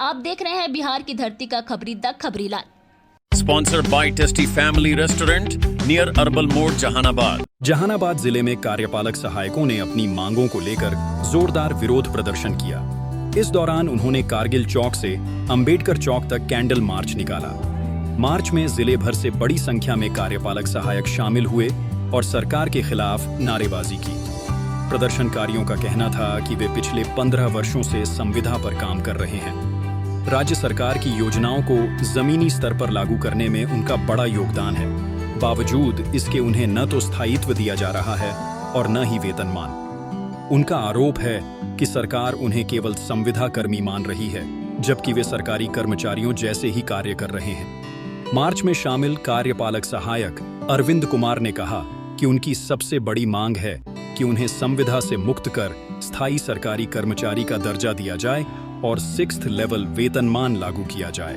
आप देख रहे हैं बिहार की धरती का खबरी the Khabri Lal. Sponsored by tasty family restaurant near Arbal मोड़ जहानाबाद जिले में कार्यपालक सहायकों ने अपनी मांगों को लेकर जोरदार विरोध प्रदर्शन किया। इस दौरान उन्होंने कारगिल चौक से अंबेडकर चौक तक कैंडल मार्च निकाला। मार्च में जिले भर से बड़ी संख्या में कार्यपालक सहायक शामिल हुए और सरकार के खिलाफ नारेबाजी की। प्रदर्शनकारियों का कहना था कि वे पिछले 15 वर्षों से संविदा पर काम कर रहे हैं। राज्य सरकार की योजनाओं को जमीनी स्तर पर लागू करने में उनका बड़ा योगदान है। बावजूद इसके उन्हें न तो स्थायित्व दिया जा रहा है और न ही वेतनमान। उनका आरोप है कि सरकार उन्हें केवल संविदा कर्मी मान रही है, जबकि वे सरकारी कर्मचारियों जैसे ही कार्य कर रहे हैं। मार्च में शामिल कार्यपालक सहायक अरविंद कुमार ने कहा कि उनकी सबसे बड़ी मांग है कि उन्हें संविदा से मुक्त कर स्थायी सरकारी कर्मचारी का दर्जा दिया जाए और 6th लेवल वेतनमान लागू किया जाए।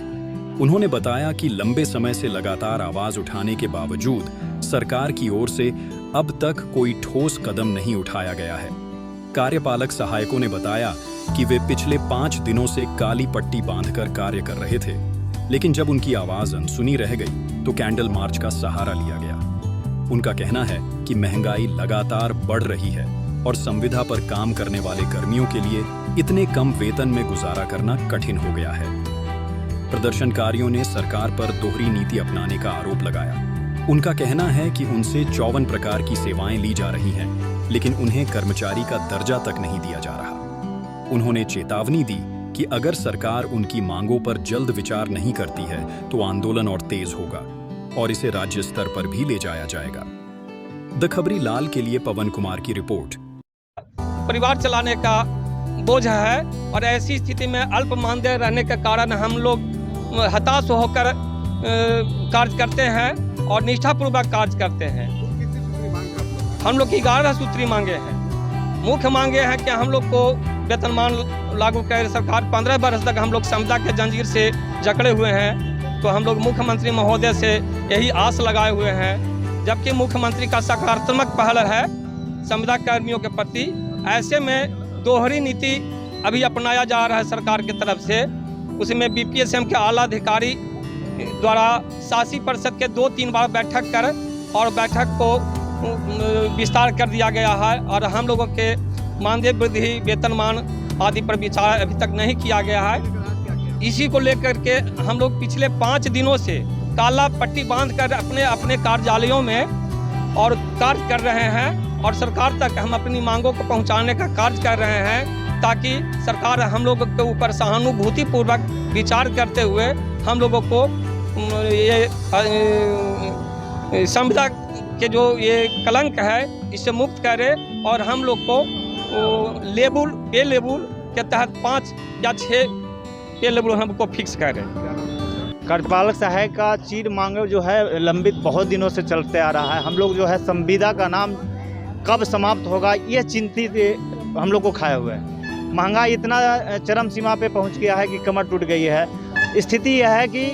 उन्होंने बताया कि लंबे समय से लगातार आवाज उठाने के बावजूद सरकार की ओर से अब तक कोई ठोस कदम नहीं उठाया गया है। कार्यपालक सहायकों ने बताया कि वे पिछले 5 दिनों से काली पट्टी बांधकर कार्य कर रहे थे, लेकिन जब उनकी आवाज अनसुनी रह गई तो कैंडल मार्च का सहारा लिया गया। उनका कहना है कि महंगाई लगातार बढ़ रही है और संविदा पर काम करने वाले कर्मियों के लिए इतने कम वेतन में गुजारा करना कठिन हो गया है। प्रदर्शनकारियों ने सरकार पर दोहरी नीति अपनाने का आरोप लगाया। उनका कहना है कि उनसे 54 प्रकार की सेवाएं ली जा रही हैं, लेकिन उन्हें कर्मचारी का दर्जा तक नहीं दिया जा रहा। उन्होंने चेतावनी दी कि अगर सरकार उनकी मांगों पर जल्द विचार नहीं करती है तो आंदोलन और तेज होगा और इसे राज्य स्तर पर भी ले जाया जाएगा। द खबरी लाल के लिए पवन कुमार की रिपोर्ट। परिवार चलाने का बोझ है और ऐसी स्थिति में अल्प मानदेय रहने के कारण हम लोग हताश होकर कार्य करते हैं और निष्ठापूर्वक कार्य करते हैं। हम लोग की 11 सूत्री मांगे हैं। मुख्य मांगे हैं कि हम लोग को वेतनमान लागू करे। सरकार 15 वर्ष तक हम लोग संविदा के जंजीर से जकड़े हुए हैं, तो हम लोग मुख्यमंत्री महोदय से यही आस लगाए हुए हैं, जबकि मुख्यमंत्री का सकारात्मक पहल है संविदा कर्मियों के प्रति। ऐसे में दोहरी नीति अभी अपनाया जा रहा है सरकार की तरफ से। उसमें बीपीएसएम के आला अधिकारी द्वारा शासी परिषद के 2-3 बार बैठक कर और बैठक को विस्तार कर दिया गया है और हम लोगों के मानदेय वृद्धि, वेतनमान आदि पर विचार अभी तक नहीं किया गया है। इसी को लेकर के हम लोग पिछले 5 दिनों से काला पट्टी बांधकर अपने अपने कार्यालयों में और कार्य कर रहे हैं और सरकार तक हम अपनी मांगों को पहुंचाने का कार्य कर रहे हैं, ताकि सरकार हम लोगों के ऊपर सहानुभूतिपूर्वक विचार करते हुए हम लोगों को ये संविदा के जो ये कलंक है इससे मुक्त करे और हम लोग को पे लेवल के तहत 5 या 6 पे लेवल हमको फिक्स करें। कार्यपालक सहायक का चीर मांग जो है लंबित बहुत दिनों से चलते आ रहा है। हम लोग जो है संविदा का नाम कब समाप्त होगा ये चिंतित हम लोग को खाए हुए है। महंगाई इतना चरम सीमा पे पहुंच गया है कि कमर टूट गई है। स्थिति यह है कि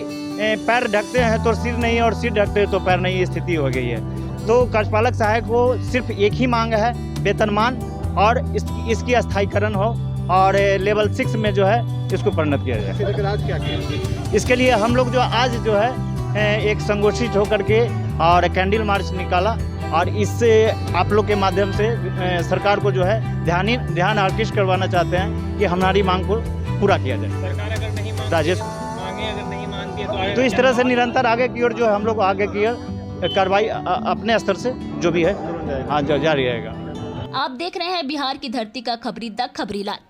पैर ढकते हैं तो सिर नहीं और सिर ढकते तो पैर नहीं, स्थिति हो गई है। तो कार्यपालक सहायक को सिर्फ एक ही मांग है, वेतनमान और इसकी अस्थायीकरण हो और लेवल 6 में जो है इसको परिणत किया जाए। आज क्या किया? इसके लिए हम लोग जो आज जो है एक संगोष्ठित होकर के और कैंडल मार्च निकाला और इससे आप लोग के माध्यम से सरकार को जो है ध्यान आकृष्ट करवाना चाहते हैं कि हमारी मांग को पूरा किया जाए। सरकार अगर नहीं मानती है तो इस तरह से निरंतर आगे की ओर जो है हम लोग आगे की ओर कार्रवाई अपने स्तर से जो भी है हाँ जारी रहेगा। आप देख रहे हैं बिहार की धरती का खबरी द खबरी लाल।